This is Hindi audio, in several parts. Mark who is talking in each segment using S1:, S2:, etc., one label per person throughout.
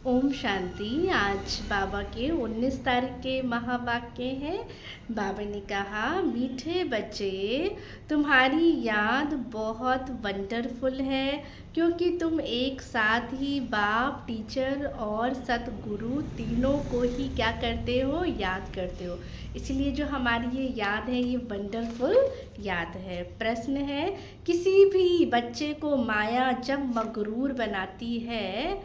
S1: ओम शांति। आज बाबा के 19 तारीख के महावाक्य हैं। बाबा ने कहा, मीठे बच्चे, तुम्हारी याद बहुत वंडरफुल है, क्योंकि तुम एक साथ ही बाप, टीचर और सतगुरु तीनों को ही क्या करते हो, याद करते हो। इसलिए जो हमारी ये याद है, ये वंडरफुल याद है। प्रश्न है, किसी भी बच्चे को माया जब मगरूर बनाती है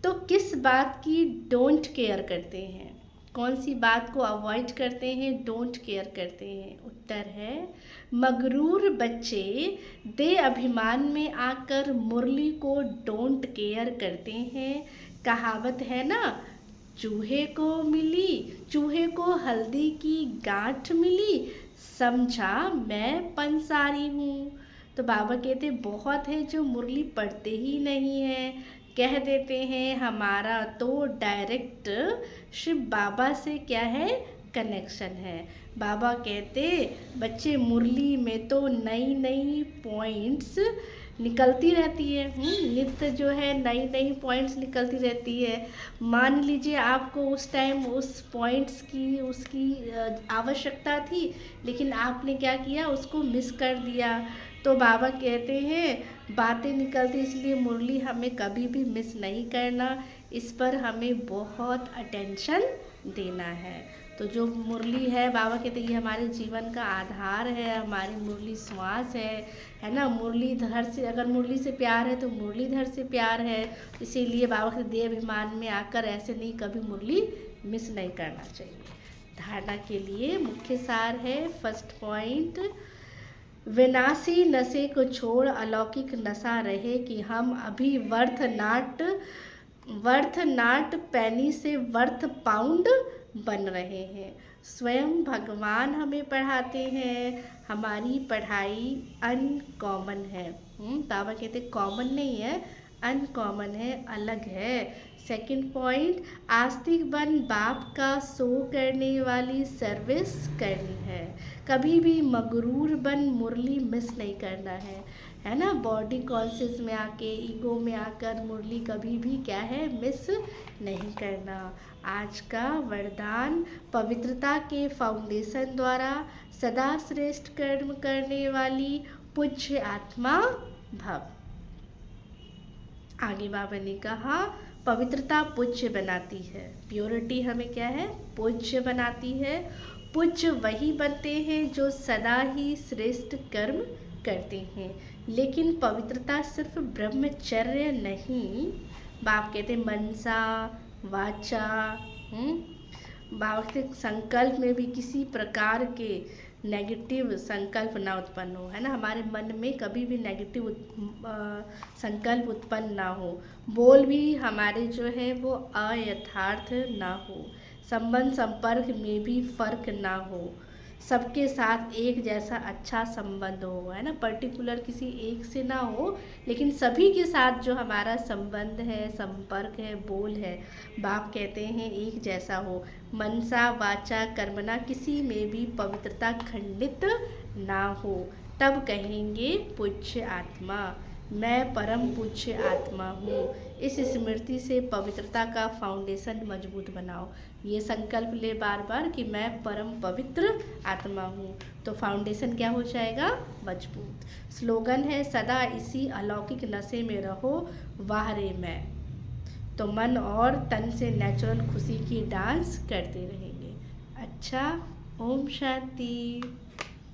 S1: तो किस बात की डोंट केयर करते हैं? कौन सी बात को अवॉइड करते हैं, डोंट केयर करते हैं? उत्तर है, मगरूर बच्चे दे अभिमान में आकर मुरली को डोंट केयर करते हैं। कहावत है ना, चूहे को हल्दी की गांठ मिली, समझा मैं पंसारी हूँ। तो बाबा कहते बहुत है जो मुरली पढ़ते ही नहीं है, कह देते हैं हमारा तो डायरेक्ट शिव बाबा से क्या है, कनेक्शन है। बाबा कहते बच्चे मुरली में तो नई नई पॉइंट्स निकलती रहती है, नित्य जो है नई नई पॉइंट्स निकलती रहती है। मान लीजिए आपको उस टाइम उस पॉइंट्स की उसकी आवश्यकता थी, लेकिन आपने क्या किया, उसको मिस कर दिया। तो बाबा कहते हैं बातें निकलती, इसलिए मुरली हमें कभी भी मिस नहीं करना, इस पर हमें बहुत अटेंशन देना है। तो जो मुरली है, बाबा कहते हैं ये हमारे जीवन का आधार है, हमारी मुरली श्वास है ना। मुरलीधर से, अगर मुरली से प्यार है तो मुरलीधर से प्यार है। इसीलिए बाबा के देह अभिमान में आकर ऐसे नहीं, कभी मुरली मिस नहीं करना चाहिए। धारणा के लिए मुख्य सार है, फर्स्ट पॉइंट, विनाशी नशे को छोड़ अलौकिक नशा रहे कि हम अभी वर्थ नाट पैनी से वर्थ पाउंड बन रहे हैं। स्वयं भगवान हमें पढ़ाते हैं, हमारी पढ़ाई अनकॉमन है। बाबा कहते कॉमन नहीं है, अनकॉमन है, अलग है। सेकंड पॉइंट, आस्तिक बन बाप का शो करने वाली सर्विस करनी है। कभी भी मगरूर बन मुरली मिस नहीं करना है ना। बॉडी कॉन्शियस में आके, ईगो में आकर मुरली कभी भी क्या है, मिस नहीं करना। आज का वरदान, पवित्रता के फाउंडेशन द्वारा सदा श्रेष्ठ कर्म करने वाली पूज्य आत्मा भव। आगे बाबा ने कहा, पवित्रता पूज्य बनाती है, प्योरिटी हमें क्या है, पूज्य बनाती है। पूज्य वही बनते हैं जो सदा ही श्रेष्ठ कर्म करते हैं। लेकिन पवित्रता सिर्फ ब्रह्मचर्य नहीं, बाप कहते मनसा वाचा, बाबा के संकल्प में भी किसी प्रकार के नेगेटिव संकल्प ना उत्पन्न हो, है ना। हमारे मन में कभी भी नेगेटिव संकल्प उत्पन्न ना हो। बोल भी हमारे जो है वो अयथार्थ ना हो। संबंध संपर्क में भी फर्क ना हो। सबके साथ एक जैसा अच्छा संबंध हो, है ना। पर्टिकुलर किसी एक से ना हो, लेकिन सभी के साथ जो हमारा संबंध है, संपर्क है, बोल है, बाप कहते हैं एक जैसा हो। मनसा वाचा कर्मणा किसी में भी पवित्रता खंडित ना हो, तब कहेंगे पूज्य आत्मा, मैं परम पूज्य आत्मा हूँ। इस स्मृति से पवित्रता का फाउंडेशन मजबूत बनाओ। ये संकल्प ले बार बार कि मैं परम पवित्र आत्मा हूँ, तो फाउंडेशन क्या हो जाएगा, मजबूत। स्लोगन है, सदा इसी अलौकिक नशे में रहो, वाह रे मैं। तो मन और तन से नेचुरल खुशी की डांस करते रहेंगे। अच्छा, ओम शांति।